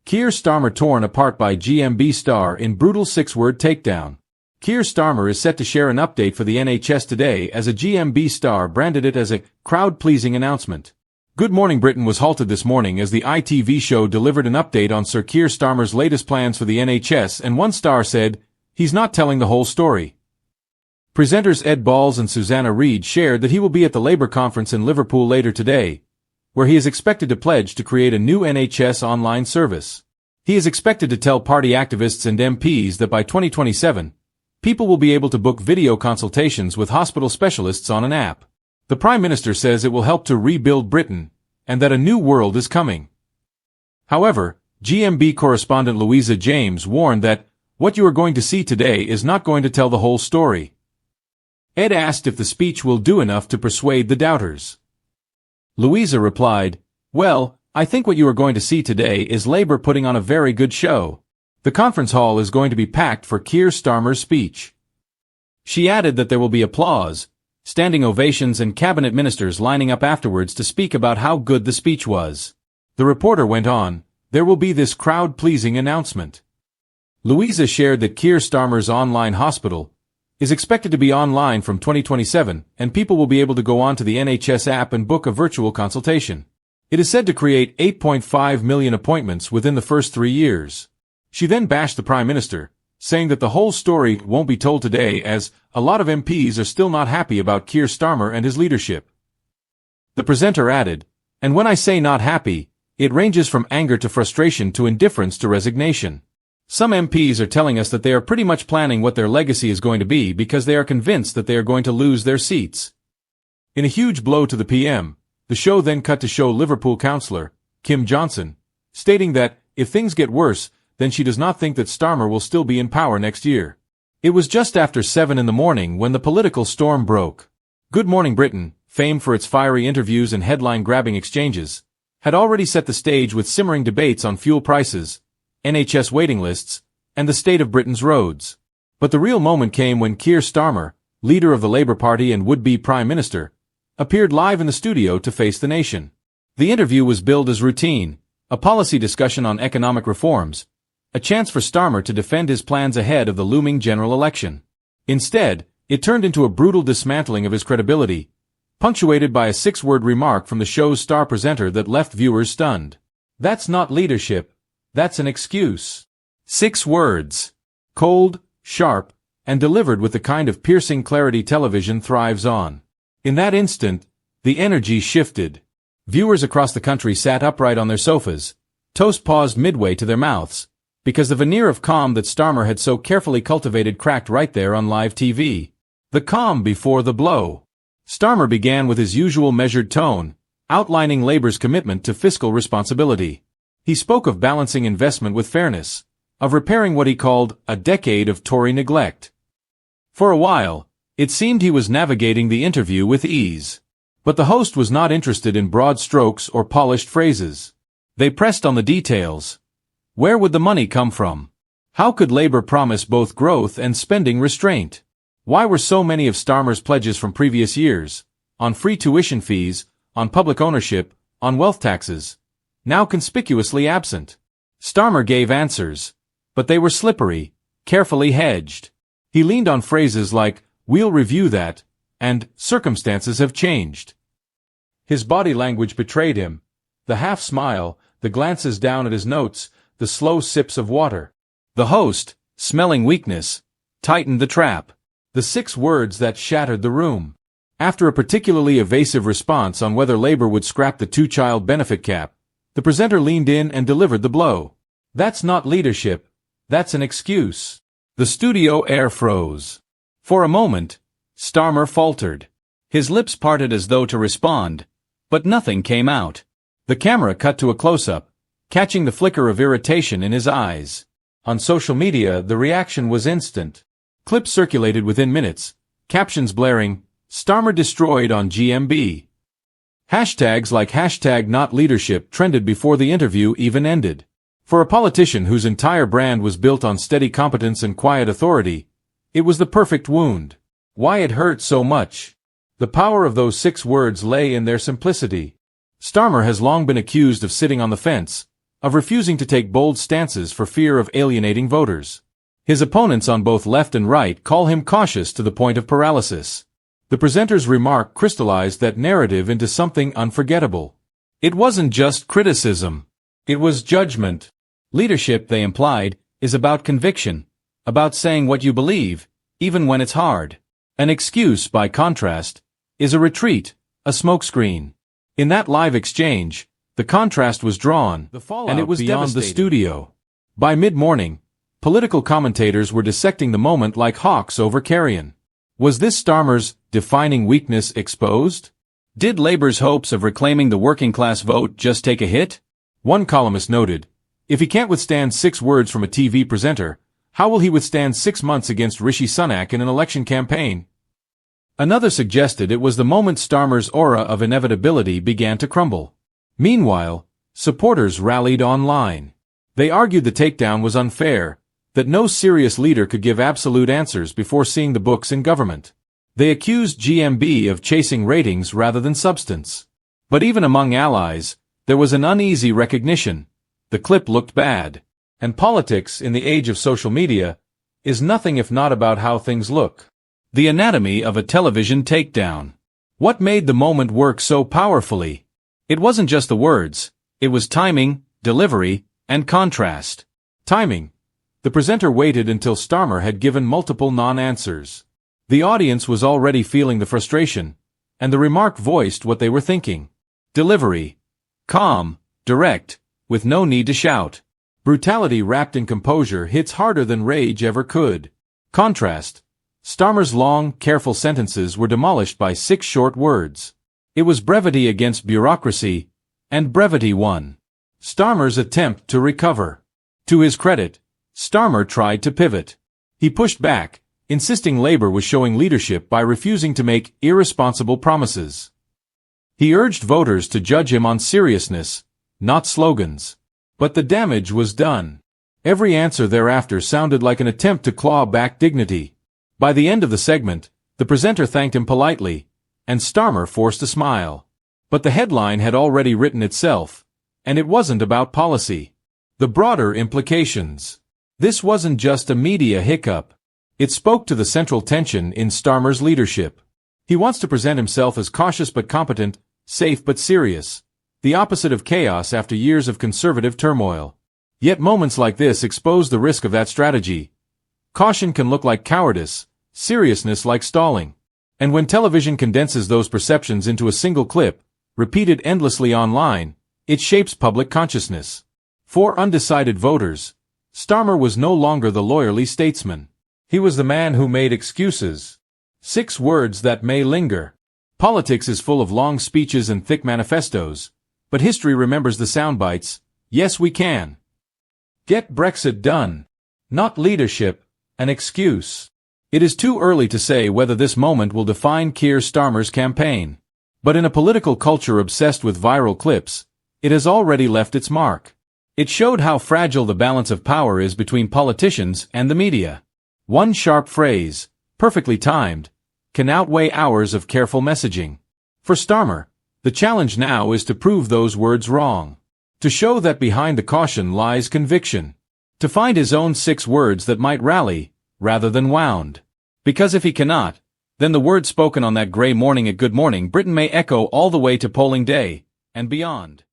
Keir Starmer torn apart by GMB star in brutal six-word takedown. Keir Starmer is set to share an update for the NHS today as a GMB star branded it as a crowd-pleasing announcement. Good Morning Britain was halted this morning as the ITV show delivered an update on Sir Keir Starmer's latest plans for the NHS, and one star said, "He's not telling the whole story." Presenters Ed Balls and Susanna Reid shared that he will be at the Labour conference in Liverpool later today, where he is expected to pledge to create a new NHS online service. He is expected to tell party activists and MPs that by 2027, people will be able to book video consultations with hospital specialists on an app. The Prime Minister says it will help to rebuild Britain, and that a new world is coming. However, GMB correspondent Louisa James warned that what you are going to see today is not going to tell the whole story. Ed asked if the speech will do enough to persuade the doubters. Louisa replied, "Well, I think what you are going to see today is Labour putting on a very good show. The conference hall is going to be packed for Keir Starmer's speech." She added that there will be applause, standing ovations and cabinet ministers lining up afterwards to speak about how good the speech was. The reporter went on, "There will be this crowd-pleasing announcement." Louisa shared that Keir Starmer's online hospital is expected to be online from 2027, and people will be able to go onto the NHS app and book a virtual consultation. It is said to create 8.5 million appointments within the first 3 years. She then bashed the Prime Minister, saying that the whole story won't be told today as a lot of MPs are still not happy about Keir Starmer and his leadership. The presenter added, "And when I say not happy, it ranges from anger to frustration to indifference to resignation. Some MPs are telling us that they are pretty much planning what their legacy is going to be because they are convinced that they are going to lose their seats." In a huge blow to the PM, the show then cut to show Liverpool councillor, Kim Johnson, stating that, if things get worse, then she does not think that Starmer will still be in power next year. It was just after 7 in the morning when the political storm broke. Good Morning Britain, famed for its fiery interviews and headline-grabbing exchanges, had already set the stage with simmering debates on fuel prices, NHS waiting lists, and the state of Britain's roads. But the real moment came when Keir Starmer, leader of the Labour Party and would-be Prime Minister, appeared live in the studio to face the nation. The interview was billed as routine, a policy discussion on economic reforms, a chance for Starmer to defend his plans ahead of the looming general election. Instead, it turned into a brutal dismantling of his credibility, punctuated by a six-word remark from the show's star presenter that left viewers stunned. "That's not leadership. That's an excuse." 6 words. Cold, sharp, and delivered with the kind of piercing clarity television thrives on. In that instant, the energy shifted. Viewers across the country sat upright on their sofas, toast paused midway to their mouths, because the veneer of calm that Starmer had so carefully cultivated cracked right there on live TV. The calm before the blow. Starmer began with his usual measured tone, outlining Labour's commitment to fiscal responsibility. He spoke of balancing investment with fairness, of repairing what he called a decade of Tory neglect. For a while, it seemed he was navigating the interview with ease. But the host was not interested in broad strokes or polished phrases. They pressed on the details. Where would the money come from? How could Labour promise both growth and spending restraint? Why were so many of Starmer's pledges from previous years, on free tuition fees, on public ownership, on wealth taxes, now conspicuously absent? Starmer gave answers, but they were slippery, carefully hedged. He leaned on phrases like, "We'll review that," and "circumstances have changed." His body language betrayed him. The half-smile, the glances down at his notes, the slow sips of water. The host, smelling weakness, tightened the trap. The 6 words that shattered the room. After a particularly evasive response on whether Labour would scrap the 2-child benefit cap, the presenter leaned in and delivered the blow. "That's not leadership. That's an excuse." The studio air froze. For a moment, Starmer faltered. His lips parted as though to respond, but nothing came out. The camera cut to a close-up, catching the flicker of irritation in his eyes. On social media, the reaction was instant. Clips circulated within minutes, captions blaring, "Starmer destroyed on GMB." Hashtags like #NotLeadership trended before the interview even ended. For a politician whose entire brand was built on steady competence and quiet authority, it was the perfect wound. Why it hurt so much? The power of those 6 words lay in their simplicity. Starmer has long been accused of sitting on the fence, of refusing to take bold stances for fear of alienating voters. His opponents on both left and right call him cautious to the point of paralysis. The presenter's remark crystallized that narrative into something unforgettable. It wasn't just criticism. It was judgment. Leadership, they implied, is about conviction, about saying what you believe, even when it's hard. An excuse, by contrast, is a retreat, a smokescreen. In that live exchange, the contrast was drawn, and it was beyond the studio. By mid-morning, political commentators were dissecting the moment like hawks over carrion. Was this Starmer's defining weakness exposed? Did Labour's hopes of reclaiming the working-class vote just take a hit? One columnist noted, if he can't withstand 6 words from a TV presenter, how will he withstand 6 months against Rishi Sunak in an election campaign? Another suggested it was the moment Starmer's aura of inevitability began to crumble. Meanwhile, supporters rallied online. They argued the takedown was unfair, that no serious leader could give absolute answers before seeing the books in government. They accused GMB of chasing ratings rather than substance. But even among allies, there was an uneasy recognition. The clip looked bad. And politics, in the age of social media, is nothing if not about how things look. The anatomy of a television takedown. What made the moment work so powerfully? It wasn't just the words, it was timing, delivery, and contrast. Timing. The presenter waited until Starmer had given multiple non-answers. The audience was already feeling the frustration, and the remark voiced what they were thinking. Delivery. Calm, direct, with no need to shout. Brutality wrapped in composure hits harder than rage ever could. Contrast. Starmer's long, careful sentences were demolished by 6 short words. It was brevity against bureaucracy, and brevity won. Starmer's attempt to recover. To his credit, Starmer tried to pivot. He pushed back, insisting Labour was showing leadership by refusing to make irresponsible promises. He urged voters to judge him on seriousness, not slogans. But the damage was done. Every answer thereafter sounded like an attempt to claw back dignity. By the end of the segment, the presenter thanked him politely, and Starmer forced a smile. But the headline had already written itself, and it wasn't about policy. The broader implications. This wasn't just a media hiccup. It spoke to the central tension in Starmer's leadership. He wants to present himself as cautious but competent, safe but serious, the opposite of chaos after years of conservative turmoil. Yet moments like this expose the risk of that strategy. Caution can look like cowardice, seriousness like stalling. And when television condenses those perceptions into a single clip, repeated endlessly online, it shapes public consciousness. For undecided voters, Starmer was no longer the lawyerly statesman. He was the man who made excuses. 6 words that may linger. Politics is full of long speeches and thick manifestos, but history remembers the soundbites. Yes, we can. Get Brexit done. Not leadership, an excuse. It is too early to say whether this moment will define Keir Starmer's campaign. But in a political culture obsessed with viral clips, it has already left its mark. It showed how fragile the balance of power is between politicians and the media. One sharp phrase, perfectly timed, can outweigh hours of careful messaging. For Starmer, the challenge now is to prove those words wrong. To show that behind the caution lies conviction. To find his own 6 words that might rally, rather than wound. Because if he cannot, then the words spoken on that grey morning at Good Morning Britain may echo all the way to polling day, and beyond.